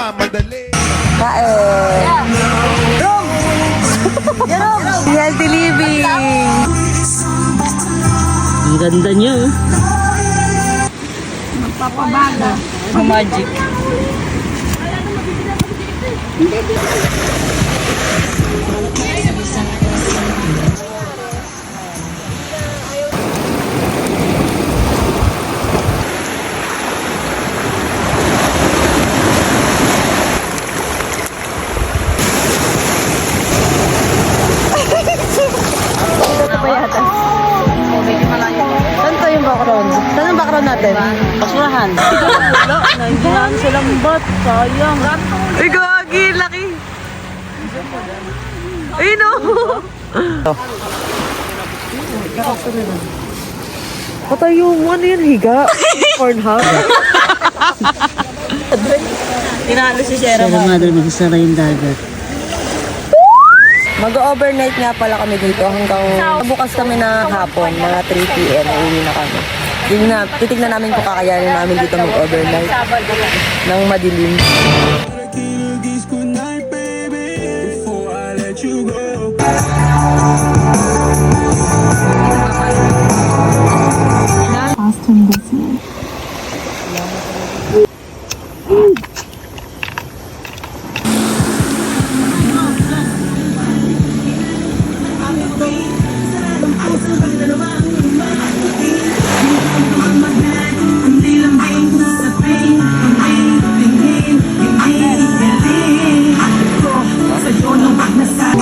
nagmamadali. Kain. Healthy living. Ang ganda niya. Magpapabaga. Magic. Saan to yung background? Saan ang background natin? Basurahan. Nandiyan silang bat. Sayang. Uy, gagi, laki. Ay, no. Patayo mo, ano yan, higa? Pornhub. Tinalo si Sierra Madre. Magsasara yung dagat. Mag-overnight nga pala kami dito hanggang bukas kami na hapon, mga 3 p.m. Uwi na kami. Titignan namin kung kakayanin namin dito mag-overnight ng madilim.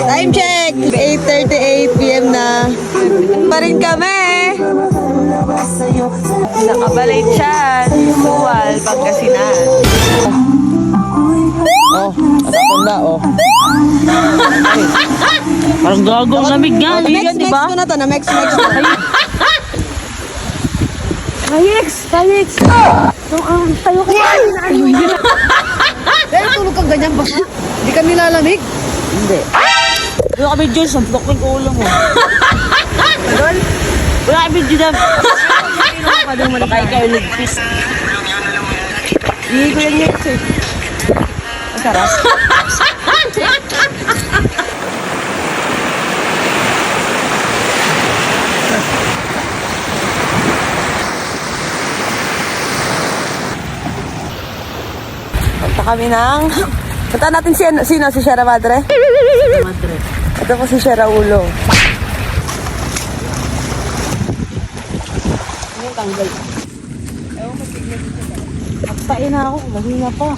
Time check! 8:38 p.m. na. Pa rin kami! Nakabalay siyan. Buwal, Pagkasinan. Oh, natapon na, oh. Parang gagawang lamig nga. Next ko na to, next ko na. Kayix! Tayo ka na. Dahil tulog kang ganyan baka. Hindi kami lalamig. Hindi. Wala kami dyan, samplok yung ulo mo. Lol? Wala kami dyan. Baka ikaw yung ligpis. Hindi ko yan yun, sir. Masarap. Punta kami ng... Punta natin sino? Si Sierra Madre? Madre. Ito po si Sierra Ulo. Tanggal. Agpain na ako, mahina pa.